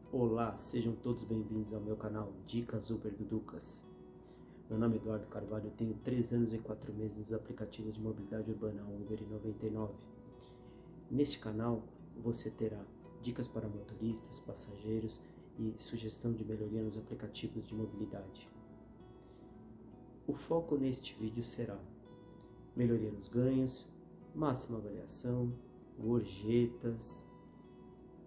Olá, sejam todos bem-vindos ao meu canal Dicas Uber do Ducas. Meu nome é Eduardo Carvalho, eu tenho 3 anos e 4 meses nos aplicativos de mobilidade urbana Uber e 99. Neste canal você terá dicas para motoristas, passageiros e sugestão de melhoria nos aplicativos de mobilidade. O foco neste vídeo será melhoria nos ganhos, máxima avaliação, gorjetas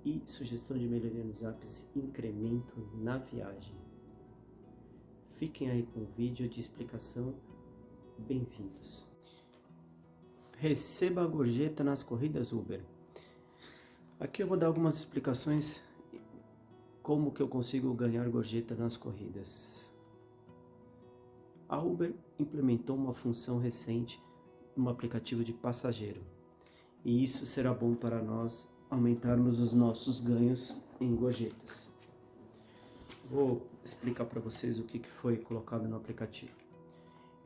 e sugestão de melhoria nos apps incremento na viagem. Fiquem aí com o vídeo de explicação. Bem-vindos. Receba a gorjeta nas corridas Uber. Aqui eu vou dar algumas explicações como que eu consigo ganhar gorjeta nas corridas. A Uber implementou uma função recente no aplicativo de passageiro, e isso será bom para nós aumentarmos os nossos ganhos em gorjetas. Vou explicar para vocês o que foi colocado no aplicativo.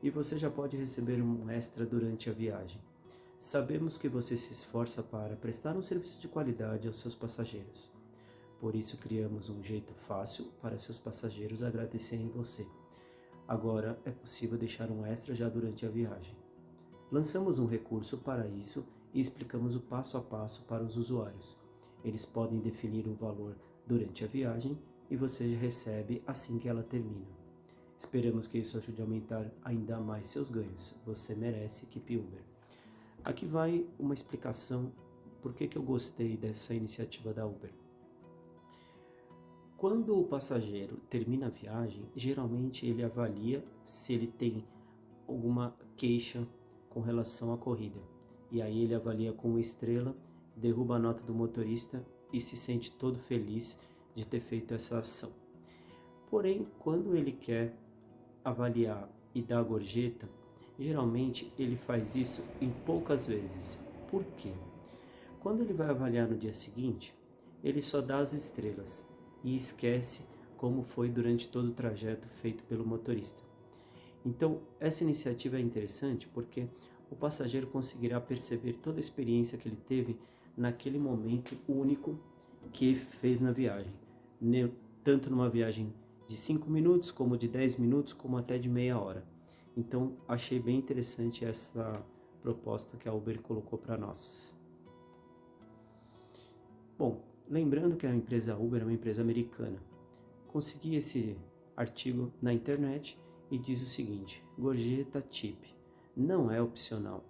E você já pode receber um extra durante a viagem. Sabemos que você se esforça para prestar um serviço de qualidade aos seus passageiros. Por isso criamos um jeito fácil para seus passageiros agradecerem você. Agora é possível deixar um extra já durante a viagem. Lançamos um recurso para isso e explicamos o passo a passo para os usuários. Eles podem definir um valor durante a viagem e você recebe assim que ela termina. Esperamos que isso ajude a aumentar ainda mais seus ganhos. Você merece, equipe Uber. Aqui vai uma explicação por que eu gostei dessa iniciativa da Uber. Quando o passageiro termina a viagem, geralmente ele avalia se ele tem alguma queixa com relação à corrida. E aí ele avalia com uma estrela, derruba a nota do motorista e se sente todo feliz de ter feito essa ação. Porém, quando ele quer avaliar e dar a gorjeta, geralmente ele faz isso em poucas vezes. Por quê? Quando ele vai avaliar no dia seguinte, ele só dá as estrelas e esquece como foi durante todo o trajeto feito pelo motorista. Então, essa iniciativa é interessante porque o passageiro conseguirá perceber toda a experiência que ele teve naquele momento único que fez na viagem. Tanto numa viagem de 5 minutos, como de 10 minutos, como até de meia hora. Então, achei bem interessante essa proposta que a Uber colocou para nós. Bom, lembrando que a empresa Uber é uma empresa americana. Consegui esse artigo na internet e diz o seguinte: gorjeta tip não é opcional.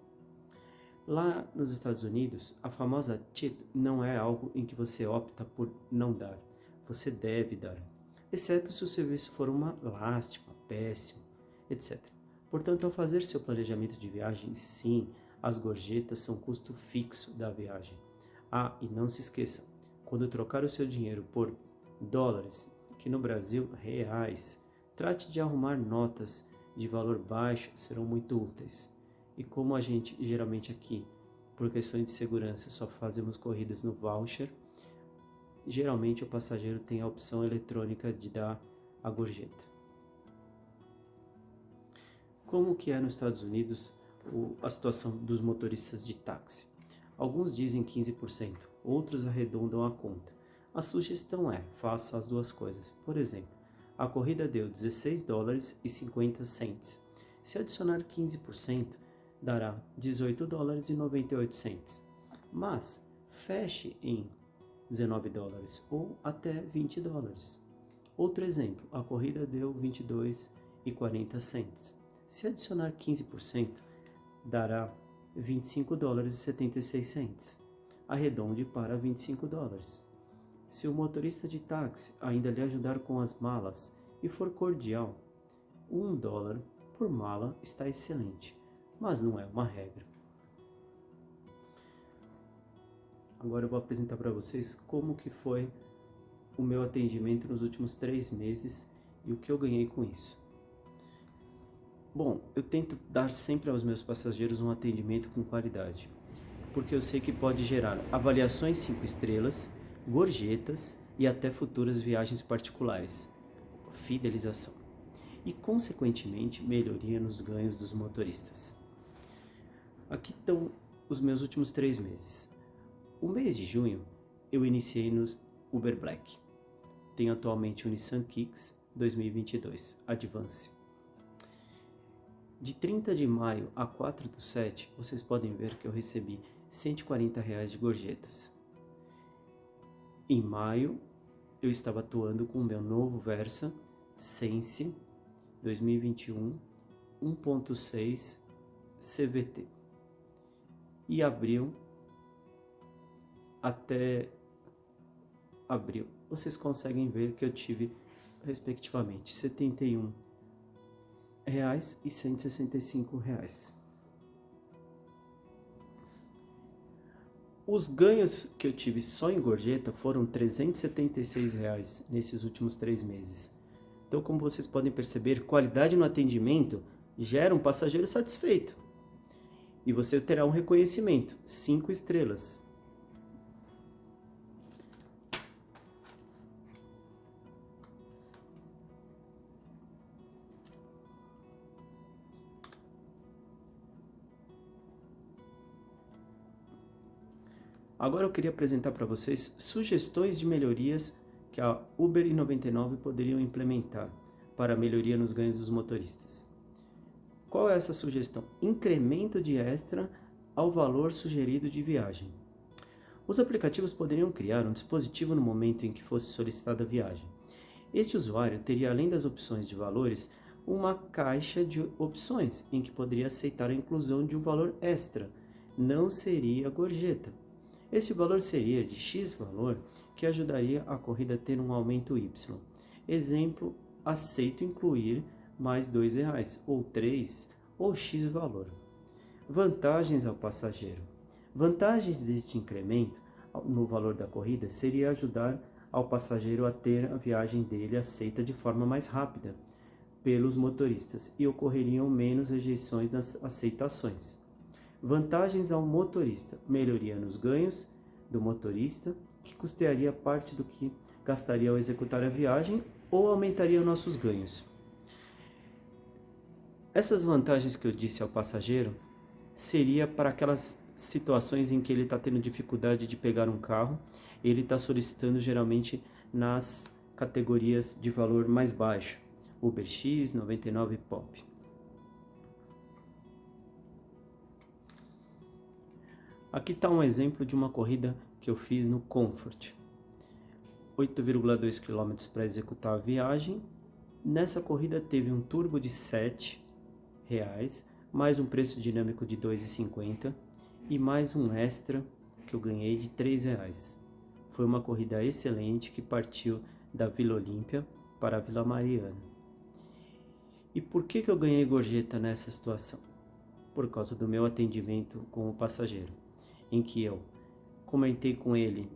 Lá nos Estados Unidos, a famosa tip não é algo em que você opta por não dar. Você deve dar, exceto se o serviço for uma lástima, péssimo, etc. Portanto, ao fazer seu planejamento de viagem, sim, as gorjetas são custo fixo da viagem. Ah, e não se esqueça, quando trocar o seu dinheiro por dólares, que no Brasil, reais, trate de arrumar notas de valor baixo, serão muito úteis. E como a gente geralmente aqui, por questões de segurança, só fazemos corridas no voucher, geralmente o passageiro tem a opção eletrônica de dar a gorjeta. Como que é nos Estados Unidos a situação dos motoristas de táxi? Alguns dizem 15%, outros arredondam a conta. A sugestão é, faça as duas coisas. Por exemplo, a corrida deu $16,50. Se adicionar 15%, dará $18,98. Mas feche em $19 ou até $20. Outro exemplo, a corrida deu $22,40. Se adicionar 15%, dará $25,76. Arredonde para $25. Se o motorista de táxi ainda lhe ajudar com as malas e for cordial, $1 por mala está excelente, mas não é uma regra. Agora eu vou apresentar para vocês como que foi o meu atendimento nos últimos 3 meses e o que eu ganhei com isso. Bom, eu tento dar sempre aos meus passageiros um atendimento com qualidade, porque eu sei que pode gerar avaliações 5 estrelas, gorjetas e até futuras viagens particulares, fidelização e, consequentemente, melhoria nos ganhos dos motoristas. Aqui estão os meus últimos 3 meses. O mês de junho eu iniciei nos Uber Black. tenho atualmente o Nissan Kicks 2022 Advance. De 30 de maio a 4/7, vocês podem ver que eu recebi R$ 140 de gorjetas. Em maio, eu estava atuando com o meu novo Versa Sense 2021 1.6 CVT. E abril, até abril, vocês conseguem ver que eu tive, respectivamente, R$ 71 e R$ 165. Os ganhos que eu tive só em gorjeta foram R$ 376 nesses últimos 3 meses. Então, como vocês podem perceber, qualidade no atendimento gera um passageiro satisfeito. E você terá um reconhecimento, 5 estrelas. Agora eu queria apresentar para vocês sugestões de melhorias que a Uber e 99 poderiam implementar para melhoria nos ganhos dos motoristas. Qual é essa sugestão? Incremento de extra ao valor sugerido de viagem. Os aplicativos poderiam criar um dispositivo no momento em que fosse solicitada a viagem. Este usuário teria, além das opções de valores, uma caixa de opções em que poderia aceitar a inclusão de um valor extra. Não seria gorjeta. Esse valor seria de X valor, que ajudaria a corrida a ter um aumento Y. Exemplo, aceito incluir mais R$ 2, ou 3, ou X valor. Vantagens ao passageiro. Vantagens deste incremento no valor da corrida seria ajudar ao passageiro a ter a viagem dele aceita de forma mais rápida pelos motoristas e ocorreriam menos rejeições nas aceitações. Vantagens ao motorista: melhoria nos ganhos do motorista, que custearia parte do que gastaria ao executar a viagem ou aumentaria nossos ganhos. Essas vantagens que eu disse ao passageiro seria para aquelas situações em que ele está tendo dificuldade de pegar um carro, ele está solicitando geralmente nas categorias de valor mais baixo, Uber X, 99 Pop. Aqui está um exemplo de uma corrida que eu fiz no Comfort. 8,2 km para executar a viagem. Nessa corrida teve um turbo de R$ 7, mais um preço dinâmico de R$ 2,50 e mais um extra que eu ganhei de R$ 3. Foi uma corrida excelente que partiu da Vila Olímpia para a Vila Mariana. E por que eu ganhei gorjeta nessa situação? Por causa do meu atendimento com o passageiro, em que eu comentei com ele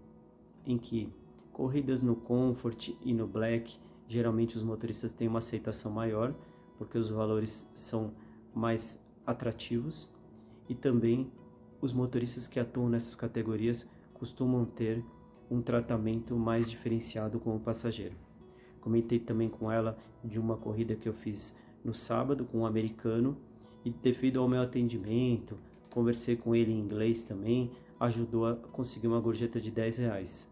em que corridas no Comfort e no Black, geralmente os motoristas têm uma aceitação maior, porque os valores são mais atrativos, e também os motoristas que atuam nessas categorias costumam ter um tratamento mais diferenciado com o passageiro. Comentei também com ela de uma corrida que eu fiz no sábado com um americano, e devido ao meu atendimento, conversei com ele em inglês também, ajudou a conseguir uma gorjeta de R$ 10.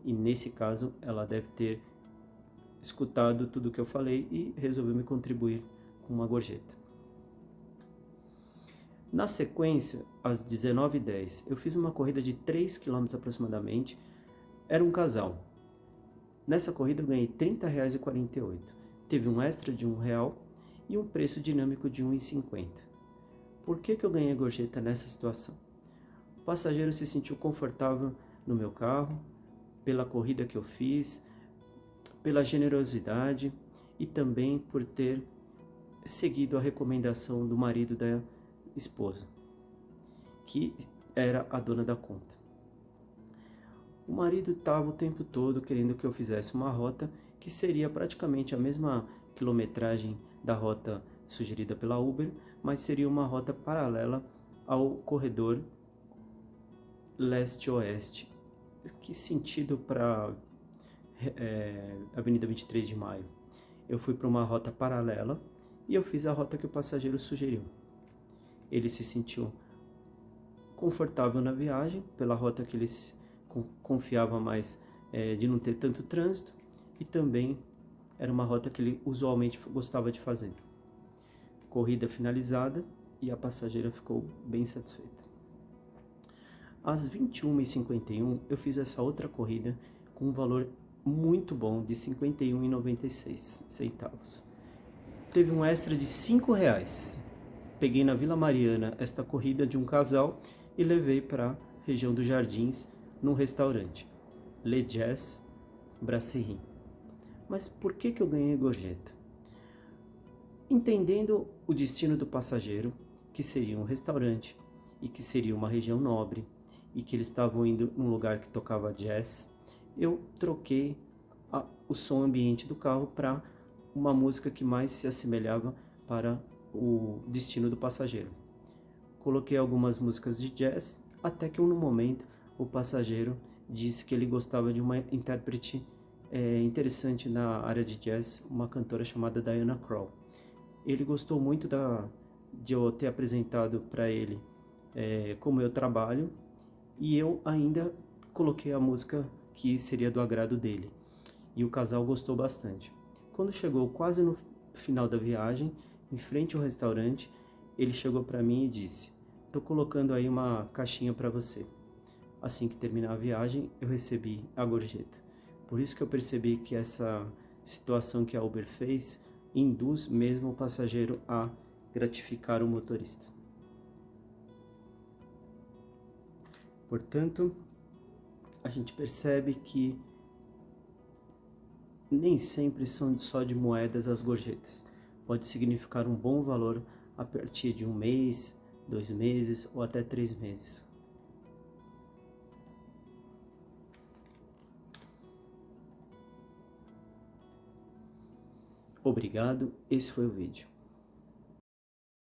E nesse caso, ela deve ter escutado tudo o que eu falei e resolveu me contribuir com uma gorjeta. Na sequência, às 19h10, eu fiz uma corrida de 3 km aproximadamente. Era um casal. Nessa corrida eu ganhei R$ 30,48. Teve um extra de R$ 1 e um preço dinâmico de R$ 1,50. Por que eu ganhei gorjeta nessa situação? O passageiro se sentiu confortável no meu carro, pela corrida que eu fiz, pela generosidade e também por ter seguido a recomendação do marido da esposa, que era a dona da conta. O marido estava o tempo todo querendo que eu fizesse uma rota que seria praticamente a mesma quilometragem da rota sugerida pela Uber, mas seria uma rota paralela ao corredor leste-oeste, que sentido para Avenida 23 de Maio. Eu fui para uma rota paralela e eu fiz a rota que o passageiro sugeriu. Ele se sentiu confortável na viagem, pela rota que ele confiava mais de não ter tanto trânsito, e também era uma rota que ele usualmente gostava de fazer. Corrida finalizada e a passageira ficou bem satisfeita. Às 21h51 eu fiz essa outra corrida com um valor muito bom de R$ 51,96. Teve um extra de R$ 5. Peguei na Vila Mariana esta corrida de um casal e levei para a região dos Jardins, num restaurante, Le Jazz Brasserie. Mas por que eu ganhei gorjeta? Entendendo o destino do passageiro, que seria um restaurante e que seria uma região nobre, e que eles estavam indo num lugar que tocava jazz, eu troquei o som ambiente do carro para uma música que mais se assemelhava para o destino do passageiro. Coloquei algumas músicas de jazz, até que no momento o passageiro disse que ele gostava de uma intérprete interessante na área de jazz, uma cantora chamada Diana Krall. Ele gostou muito de eu ter apresentado para ele como eu trabalho, e eu ainda coloquei a música que seria do agrado dele. E o casal gostou bastante. Quando chegou quase no final da viagem, em frente ao restaurante, ele chegou para mim e disse: "Tô colocando aí uma caixinha para você." Assim que terminar a viagem, eu recebi a gorjeta. Por isso que eu percebi que essa situação que a Uber fez induz mesmo o passageiro a gratificar o motorista. Portanto, a gente percebe que nem sempre são só de moedas as gorjetas. Pode significar um bom valor a partir de 1 mês, 2 meses ou até 3 meses. Obrigado, esse foi o vídeo.